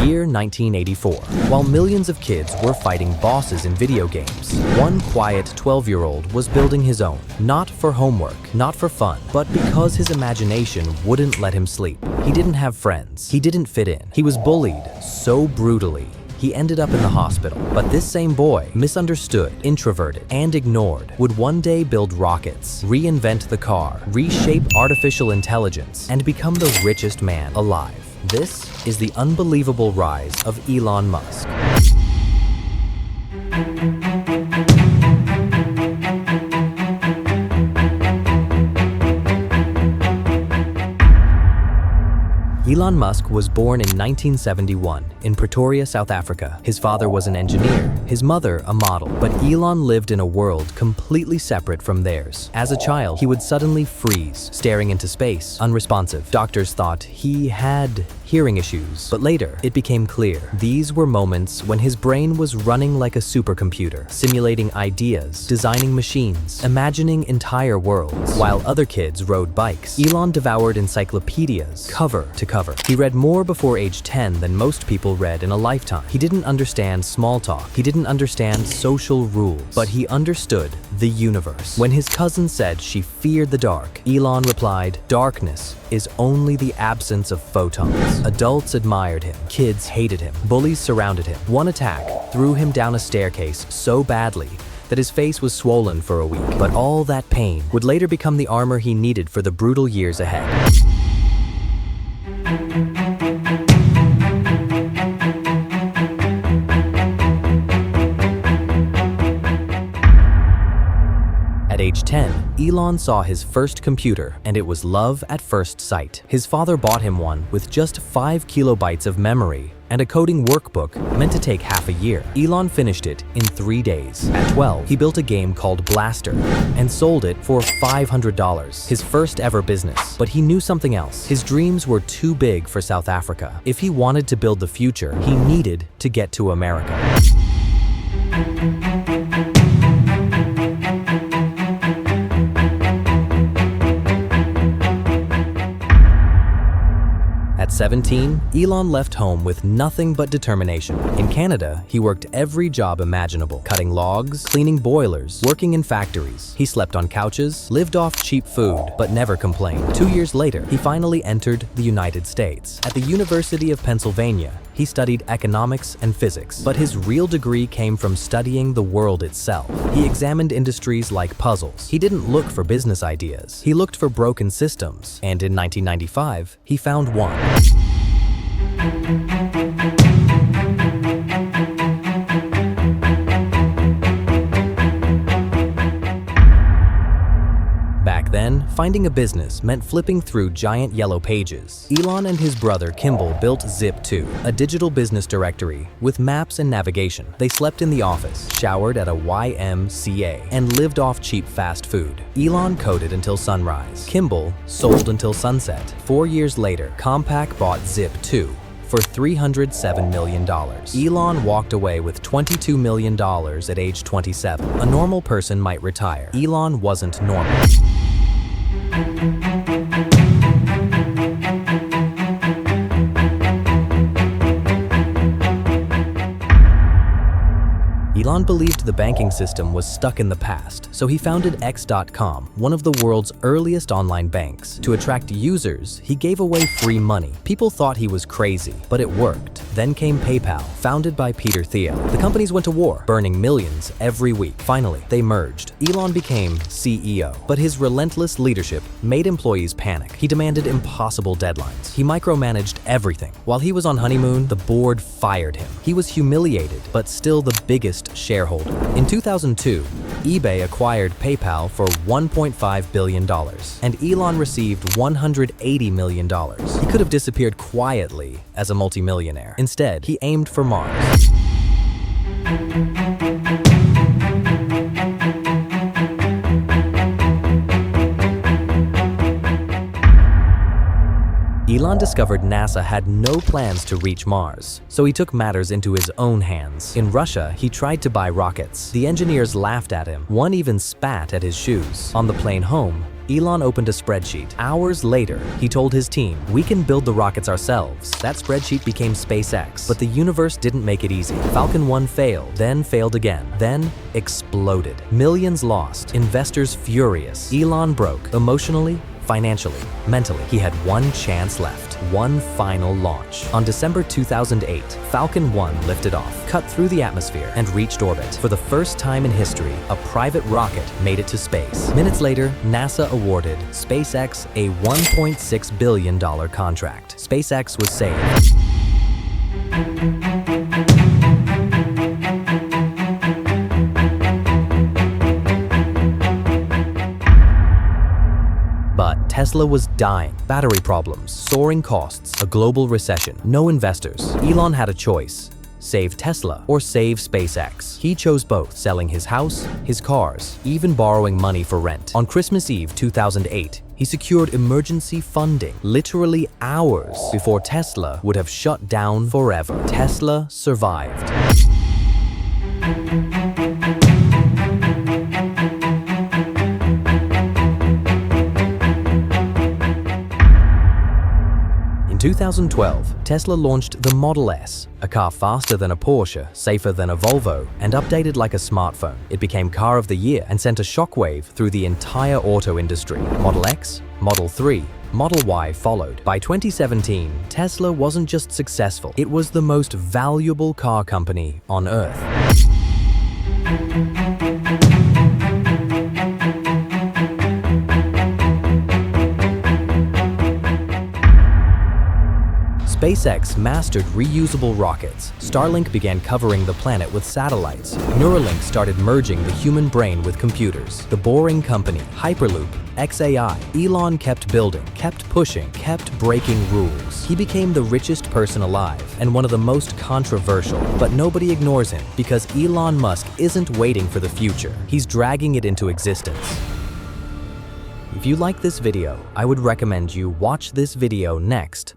Year 1984. While millions of kids were fighting bosses in video games, one quiet 12-year-old was building his own. Not for homework, not for fun, but because his imagination wouldn't let him sleep. He didn't have friends. He didn't fit in. He was bullied so brutally. He ended up in the hospital. But this same boy, misunderstood, introverted, and ignored, would one day build rockets, reinvent the car, reshape artificial intelligence, and become the richest man alive. This is the unbelievable rise of Elon Musk. Elon Musk was born in 1971 in Pretoria, South Africa. His father was an engineer, his mother a model, but Elon lived in a world completely separate from theirs. As a child, he would suddenly freeze, staring into space, unresponsive. Doctors thought he had hearing issues, but later it became clear these were moments when his brain was running like a supercomputer, simulating ideas, designing machines, imagining entire worlds. While other kids rode bikes, Elon devoured encyclopedias, cover to cover. He read more before age 10 than most people read in a lifetime. He didn't understand small talk. He didn't understand social rules, but he understood the universe. When his cousin said she feared the dark, Elon replied, "Darkness is only the absence of photons." Adults admired him. Kids hated him. Bullies surrounded him. One attack threw him down a staircase so badly that his face was swollen for a week. But all that pain would later become the armor he needed for the brutal years ahead. At age 10, Elon saw his first computer, and it was love at first sight. His father bought him one with just 5 kilobytes of memory and a coding workbook meant to take half a year. Elon finished it in 3 days. At 12, he built a game called Blaster and sold it for $500, his first ever business. But he knew something else. His dreams were too big for South Africa. If he wanted to build the future, he needed to get to America. At 17, Elon left home with nothing but determination. In Canada, he worked every job imaginable, cutting logs, cleaning boilers, working in factories. He slept on couches, lived off cheap food, but never complained. 2 years later, he finally entered the United States. At the University of Pennsylvania, he studied economics and physics, but his real degree came from studying the world itself. He examined industries like puzzles. He didn't look for business ideas. He looked for broken systems, and in 1995, he found one. Back then, finding a business meant flipping through giant yellow pages. Elon and his brother Kimball built Zip2, a digital business directory with maps and navigation. They slept in the office, showered at a YMCA, and lived off cheap fast food. Elon coded until sunrise. Kimball sold until sunset. 4 years later, Compaq bought Zip2 for $307 million. Elon walked away with $22 million at age 27. A normal person might retire. Elon wasn't normal. Elon believed the banking system was stuck in the past, so he founded X.com, one of the world's earliest online banks. To attract users, he gave away free money. People thought he was crazy, but it worked. Then came PayPal, founded by Peter Thiel. The companies went to war, burning millions every week. Finally, they merged. Elon became CEO, but his relentless leadership made employees panic. He demanded impossible deadlines. He micromanaged everything. While he was on honeymoon, the board fired him. He was humiliated, but still the biggest shareholder. In 2002, eBay acquired PayPal for $1.5 billion, and Elon received $180 million. He could have disappeared quietly as a multimillionaire. Instead, he aimed for Mars. Elon discovered NASA had no plans to reach Mars, so he took matters into his own hands. In Russia, he tried to buy rockets. The engineers laughed at him. One even spat at his shoes. On the plane home, Elon opened a spreadsheet. Hours later, he told his team, "We can build the rockets ourselves." That spreadsheet became SpaceX, but the universe didn't make it easy. Falcon 1 failed, then failed again, then exploded. Millions lost, investors furious. Elon broke, emotionally, financially, mentally. He had one chance left, one final launch. On December 2008, Falcon 1 lifted off, cut through the atmosphere, and reached orbit. For the first time in history, a private rocket made it to space. Minutes later, NASA awarded SpaceX a $1.6 billion contract. SpaceX was saved. But Tesla was dying. Battery problems, soaring costs, a global recession, no investors. Elon had a choice: save Tesla or save SpaceX. He chose both, selling his house, his cars, even borrowing money for rent. On Christmas Eve 2008, he secured emergency funding, literally hours before Tesla would have shut down forever. Tesla survived. In 2012, Tesla launched the Model S, a car faster than a Porsche, safer than a Volvo, and updated like a smartphone. It became Car of the Year and sent a shockwave through the entire auto industry. Model X, Model 3, Model Y followed. By 2017, Tesla wasn't just successful, it was the most valuable car company on Earth. SpaceX mastered reusable rockets. Starlink began covering the planet with satellites. Neuralink started merging the human brain with computers. The Boring Company, Hyperloop, XAI. Elon kept building, kept pushing, kept breaking rules. He became the richest person alive and one of the most controversial. But nobody ignores him because Elon Musk isn't waiting for the future. He's dragging it into existence. If you like this video, I would recommend you watch this video next